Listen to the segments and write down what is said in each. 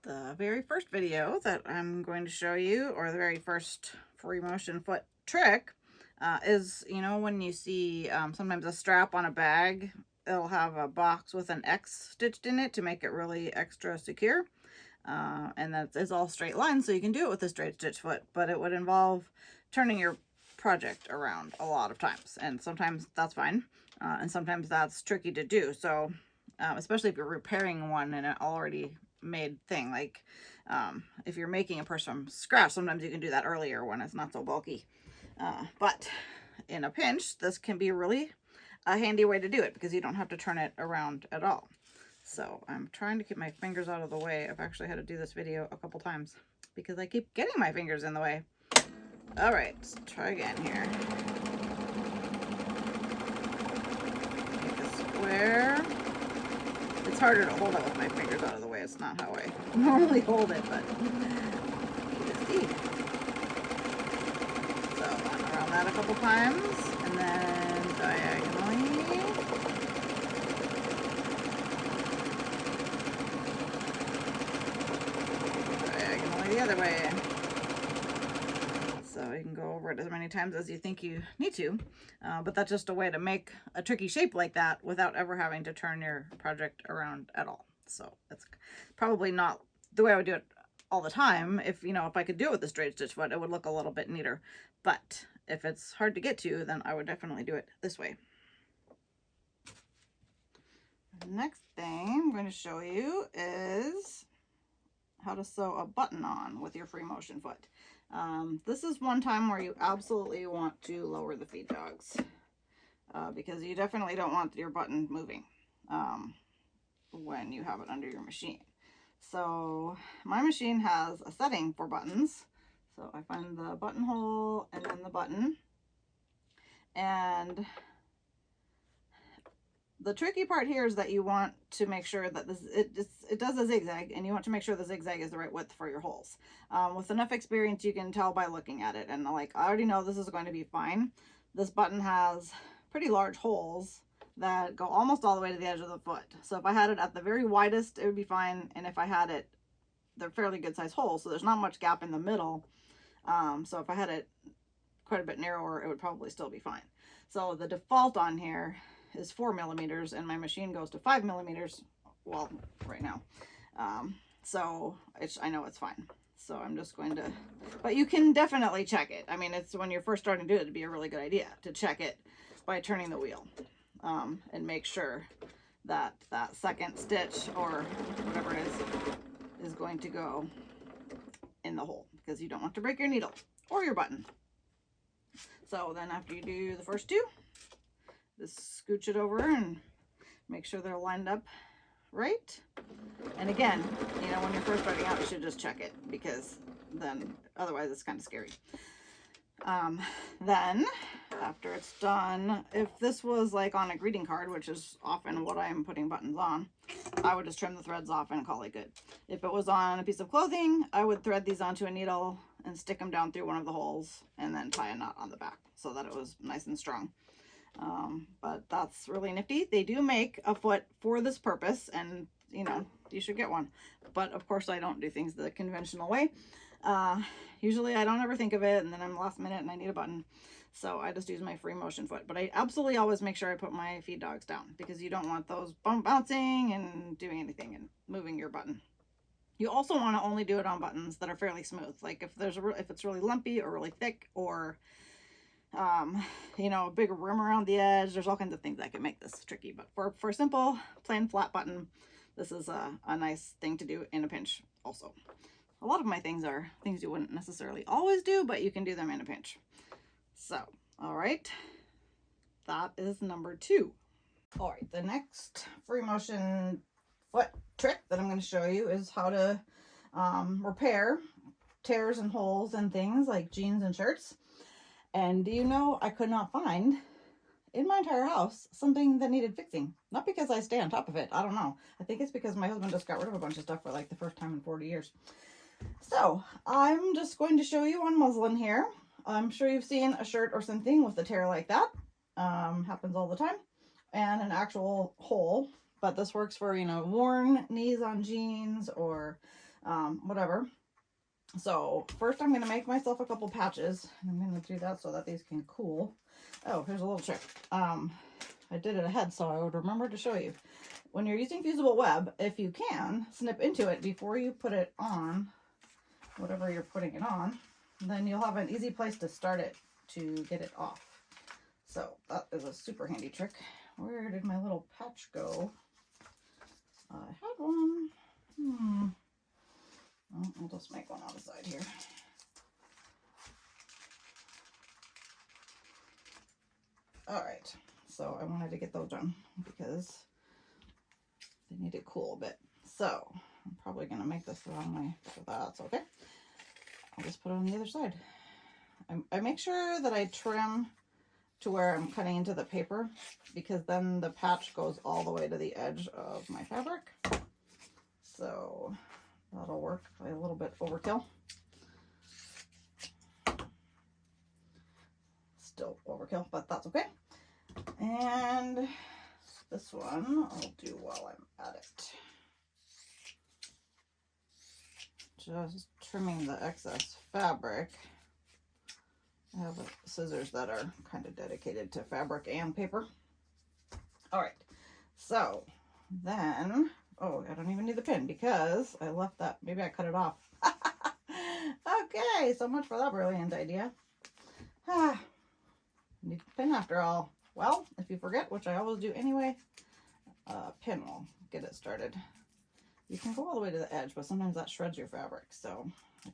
The very first video that I'm going to show you, or the very first free motion foot trick, is, you know, when you see sometimes a strap on a bag, it'll have a box with an X stitched in it to make it really extra secure. And that is all straight lines, so you can do it with a straight stitch foot, but it would involve turning your project around a lot of times, and sometimes that's fine, and sometimes that's tricky to do. So especially if you're repairing one in an already made thing, like if you're making a purse from scratch, sometimes you can do that earlier when it's not so bulky, but in a pinch this can be really a handy way to do it because you don't have to turn it around at all. So I'm trying to keep my fingers out of the way. I've actually had to do this video a couple times because I keep getting my fingers in the way. All right, let's try again here. Make a square. It's harder to hold it with my fingers out of the way. It's not how I normally hold it, but you see. So I'm around that a couple times, and then diagonally. Diagonally the other way. So you can go over it as many times as you think you need to, but that's just a way to make a tricky shape like that without ever having to turn your project around at all. So it's probably not the way I would do it all the time. If, you know, if I could do it with a straight stitch foot, it would look a little bit neater. But if it's hard to get to, then I would definitely do it this way. The next thing I'm going to show you is how to sew a button on with your free motion foot. This is one time where you absolutely want to lower the feed jogs, because you definitely don't want your button moving when you have it under your machine. So my machine has a setting for buttons. So I find the buttonhole and then the button. And the tricky part here is that you want to make sure that it does a zigzag, and you want to make sure the zigzag is the right width for your holes. With enough experience, you can tell by looking at it, and like, I already know this is going to be fine. This button has pretty large holes that go almost all the way to the edge of the foot. So if I had it at the very widest, it would be fine, and if I had it, they're fairly good sized holes, so there's not much gap in the middle. So if I had it quite a bit narrower, it would probably still be fine. So the default on here is 4 millimeters, and my machine goes to 5 millimeters, well, right now. So I know it's fine. So I'm just going to, but you can definitely check it. I mean, it's when you're first starting to do it, it'd be a really good idea to check it by turning the wheel, and make sure that that second stitch or whatever it is going to go in the hole, because you don't want to break your needle or your button. So then after you do the first two, just scooch it over and make sure they're lined up right. And again, you know, when you're first starting out, you should just check it, because then otherwise it's kind of scary. Then after it's done, if this was like on a greeting card, which is often what I'm putting buttons on, I would just trim the threads off and call it good. If it was on a piece of clothing, I would thread these onto a needle and stick them down through one of the holes and then tie a knot on the back so that it was nice and strong. But that's really nifty. They do make a foot for this purpose, and you know, you should get one. But of course I don't do things the conventional way. Usually I don't ever think of it, and then I'm last minute and I need a button, so I just use my free motion foot. But I absolutely always make sure I put my feed dogs down, because you don't want those bouncing and doing anything and moving your button. You also want to only do it on buttons that are fairly smooth. Like if it's really lumpy or really thick, or you know, a big rim around the edge, there's all kinds of things that can make this tricky. But for a simple plain flat button, this is a nice thing to do in a pinch also. A lot of my things are things you wouldn't necessarily always do, but you can do them in a pinch. So, all right, that is number 2. All right, the next free motion foot trick that I'm going to show you is how to repair tears and holes and things like jeans and shirts. And do you know, I could not find in my entire house something that needed fixing. Not because I stay on top of it, I don't know. I think it's because my husband just got rid of a bunch of stuff for like the first time in 40 years. So I'm just going to show you on muslin here. I'm sure you've seen a shirt or something with a tear like that. Happens all the time. And an actual hole. But this works for, you know, worn knees on jeans, or whatever. So first I'm going to make myself a couple patches, and I'm going to do that so that these can cool. Oh, here's a little trick. I did it ahead so I would remember to show you. When you're using fusible web, if you can, snip into it before you put it on whatever you're putting it on, then you'll have an easy place to start it to get it off. So that is a super handy trick. Where did my little patch go? I had one. Well, I'll just make one on the side here. All right, so I wanted to get those done because they need to cool a bit. So I'm probably going to make this the wrong way, but that's okay. I'll just put it on the other side. I make sure that I trim to where I'm cutting into the paper, because then the patch goes all the way to the edge of my fabric. So that'll work. A little bit overkill. Still overkill, but that's okay. And this one I'll do while I'm at it. Just trimming the excess fabric. I have scissors that are kind of dedicated to fabric and paper. All right, so then, oh, I don't even need the pin because I left that, maybe I cut it off. Okay, so much for that brilliant idea. Need a pin after all. Well, if you forget, which I always do anyway, pin will get it started. You can go all the way to the edge, but sometimes that shreds your fabric, so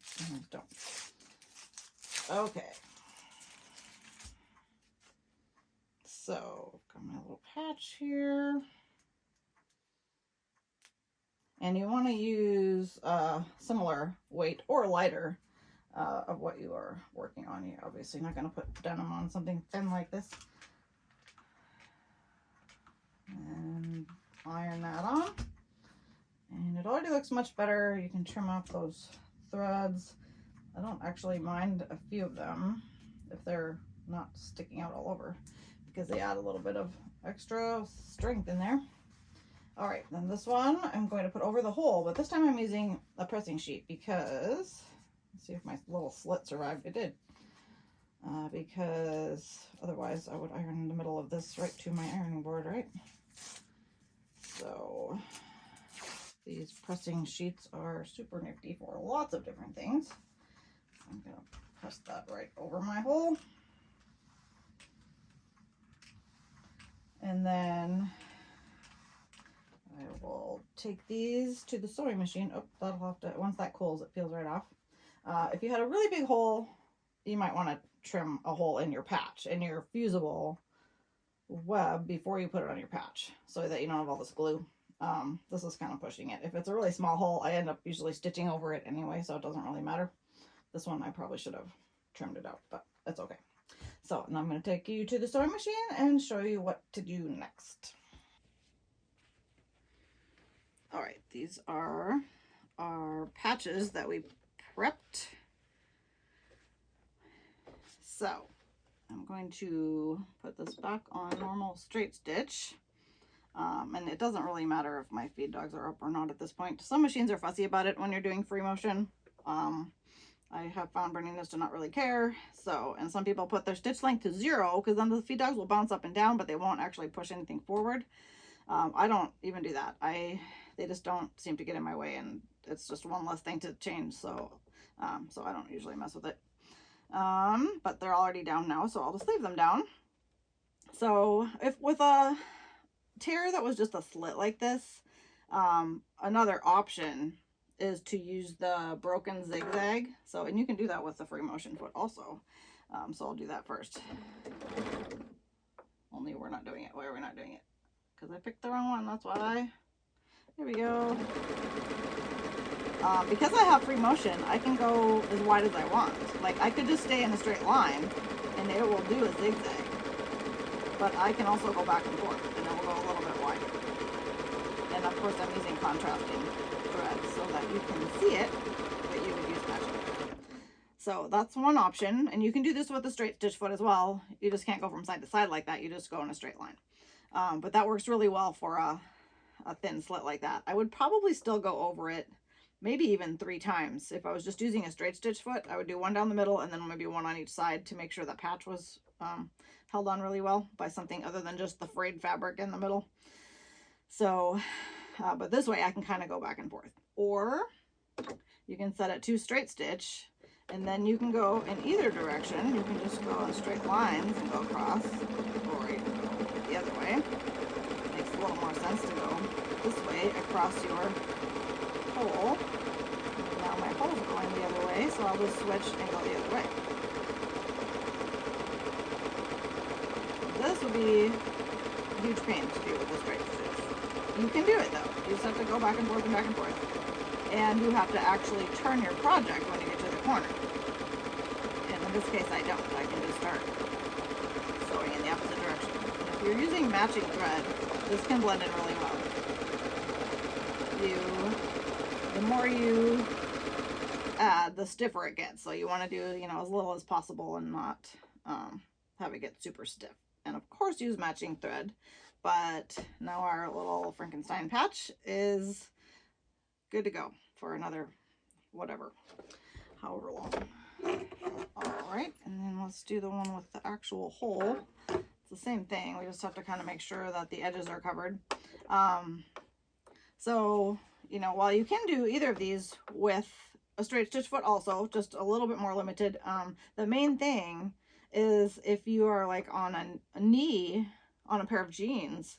sometimes don't. Okay. So, got my little patch here. And you want to use similar weight or lighter of what you are working on. You're obviously not going to put denim on something thin like this. And iron that on. And it already looks much better. You can trim off those threads. I don't actually mind a few of them if they're not sticking out all over, because they add a little bit of extra strength in there. All right, then this one I'm going to put over the hole, but this time I'm using a pressing sheet because, let's see if my little slit survived. It did. Because otherwise I would iron in the middle of this right to my ironing board, right? So these pressing sheets are super nifty for lots of different things. I'm going to press that right over my hole. And then I will take these to the sewing machine. Oh, that'll have to, once that cools, it peels right off. If you had a really big hole, you might want to trim a hole in your patch, in your fusible web, before you put it on your patch, so that you don't have all this glue. This is kind of pushing it. If it's a really small hole, I end up usually stitching over it anyway, so it doesn't really matter. This one I probably should have trimmed it out, but it's okay. So now I'm going to take you to the sewing machine and show you what to do next. All right, these are our patches that we prepped. So I'm going to put this back on normal straight stitch. And it doesn't really matter if my feed dogs are up or not at this point. Some machines are fussy about it when you're doing free motion. I have found Berninas to not really care. So, and some people put their stitch length to 0 because then the feed dogs will bounce up and down, but they won't actually push anything forward. I don't even do that. They just don't seem to get in my way, and it's just one less thing to change. So, so I don't usually mess with it. But they're already down now, so I'll just leave them down. So if with a tear that was just a slit like this, another option is to use the broken zigzag. So, and you can do that with the free motion foot also. So I'll do that first. Only we're not doing it. Why are we not doing it? Because I picked the wrong one, that's why. Here we go. Because I have free motion, I can go as wide as I want. Like, I could just stay in a straight line and it will do a zigzag. But I can also go back and forth and it will go a little bit wider. And of course I'm using contrasting threads so that you can see it, but you would use matching. So that's one option, and you can do this with a straight stitch foot as well. You just can't go from side to side like that, you just go in a straight line. But that works really well for a thin slit like that. I would probably still go over it maybe even 3 times. If I was just using a straight stitch foot, I would do one down the middle and then maybe one on each side to make sure that patch was held on really well by something other than just the frayed fabric in the middle. So, but this way I can kind of go back and forth. Or you can set it to straight stitch, and then you can go in either direction. You can just go on straight lines and go across, or you can go the other way. Makes a little more sense to go this way across your hole. Now my hole's going the other way, so I'll just switch and go the other way. This would be a huge pain to do with a straight stitch. You can do it though. You just have to go back and forth and back and forth. And you have to actually turn your project when you get to the corner. And in this case I don't. I can just start sewing in the opposite direction. If you're using matching thread, this can blend in really well. The more you add, the stiffer it gets. So you want to do, you know, as little as possible and not have it get super stiff. And of course use matching thread. But now our little Frankenstein patch is good to go for another whatever, however long. All right, and then let's do the one with the actual hole. It's the same thing. We just have to kind of make sure that the edges are covered. So, you know, while you can do either of these with a straight stitch foot also, just a little bit more limited, the main thing is if you are like on a knee on a pair of jeans,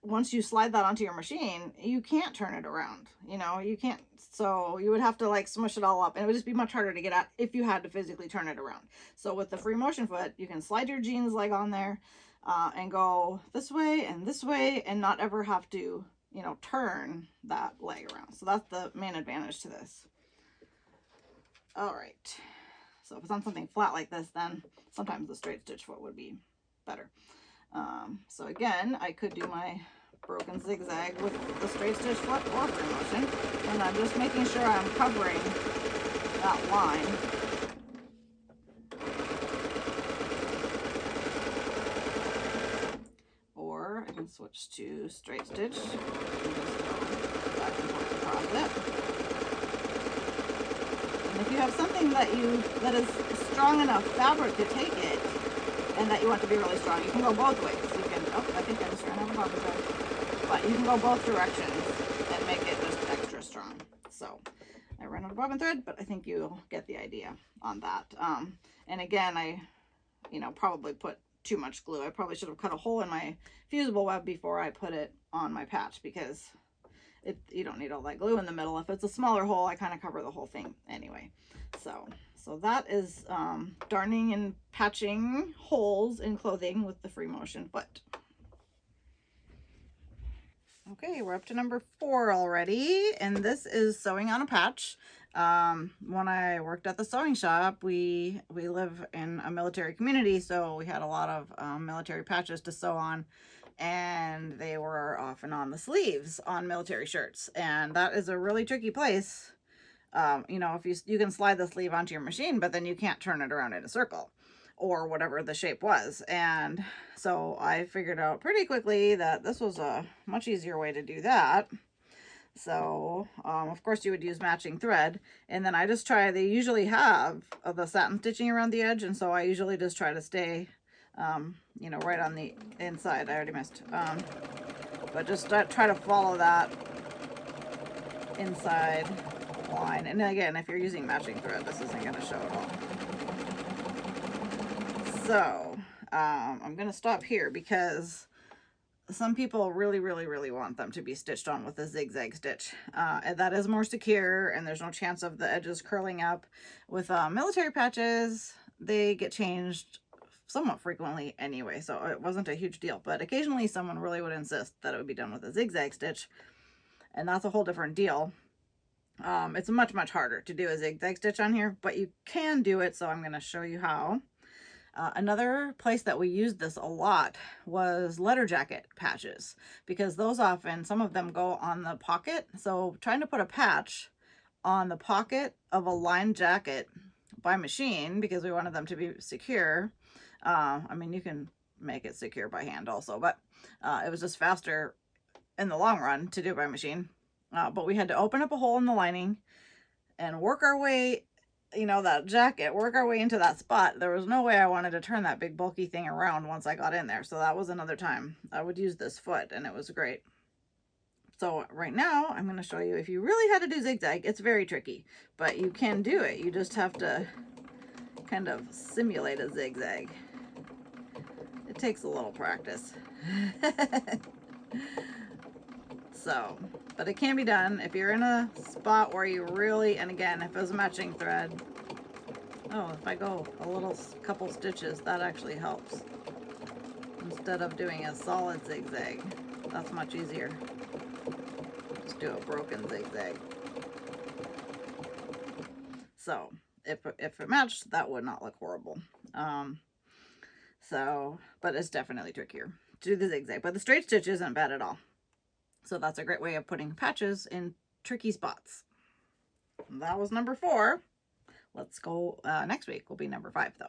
once you slide that onto your machine, you can't turn it around, you know, you can't. So you would have to like smush it all up, and it would just be much harder to get at if you had to physically turn it around. So with the free motion foot, you can slide your jeans leg on there and go this way and not ever have to, you know, turn that leg around. So that's the main advantage to this. All right, so if it's on something flat like this, then sometimes the straight stitch foot would be better. So again, I could do my broken zigzag with the straight stitch foot or free motion, and I'm just making sure I'm covering that line. Or I can switch to straight stitch and just go back and forth across it. And if you have something that is strong enough fabric to take it, and that you want to be really strong, you can go both ways. You can, oh, I think I just ran out of bobbin thread. But you can go both directions and make it just extra strong. So I ran out of bobbin thread, but I think you'll get the idea on that. And again, I, you know, probably put too much glue. I probably should have cut a hole in my fusible web before I put it on my patch, because you don't need all that glue in the middle. If it's a smaller hole, I kind of cover the whole thing anyway. So that is darning and patching holes in clothing with the free motion foot. Okay, we're up to number 4 already, and this is sewing on a patch. When I worked at the sewing shop, we live in a military community, so we had a lot of military patches to sew on, and they were often on the sleeves on military shirts, and that is a really tricky place. You know, if you can slide the sleeve onto your machine, but then you can't turn it around in a circle or whatever the shape was. And so I figured out pretty quickly that this was a much easier way to do that. So, of course you would use matching thread, and then I just they usually have the satin stitching around the edge. And so I usually just try to stay, you know, right on the inside. I already missed, but just try to follow that inside line. And again, if you're using matching thread, this isn't going to show at all. So I'm going to stop here because some people really want them to be stitched on with a zigzag stitch. And that is more secure, and there's no chance of the edges curling up. With military patches, they get changed somewhat frequently anyway, so it wasn't a huge deal. But occasionally someone really would insist that it would be done with a zigzag stitch, and that's a whole different deal. It's much harder to do a zigzag stitch on here, but you can do it, so I'm going to show you how. Another place that we used this a lot was letter jacket patches, because those often, some of them go on the pocket. So trying to put a patch on the pocket of a lined jacket by machine, because we wanted them to be secure. I mean, you can make it secure by hand also, but it was just faster in the long run to do it by machine. but we had to open up a hole in the lining and work our way, you know, that jacket, work our way into that spot. There was no way I wanted to turn that big bulky thing around once I got in there. So that was another time I would use this foot, and it was great. So right now I'm going to show you, if you really had to do zigzag, it's very tricky, but you can do it. You just have to kind of simulate a zigzag. It takes a little practice. So, but it can be done if you're in a spot where you really, and again, if it was a matching thread, oh, if I go a little couple stitches, that actually helps. Instead of doing a solid zigzag, that's much easier. Just do a broken zigzag. So, if it matched, that would not look horrible. But it's definitely trickier to do the zigzag, but the straight stitch isn't bad at all. So that's a great way of putting patches in tricky spots. That was number 4. Let's go, next week will be number 5 though.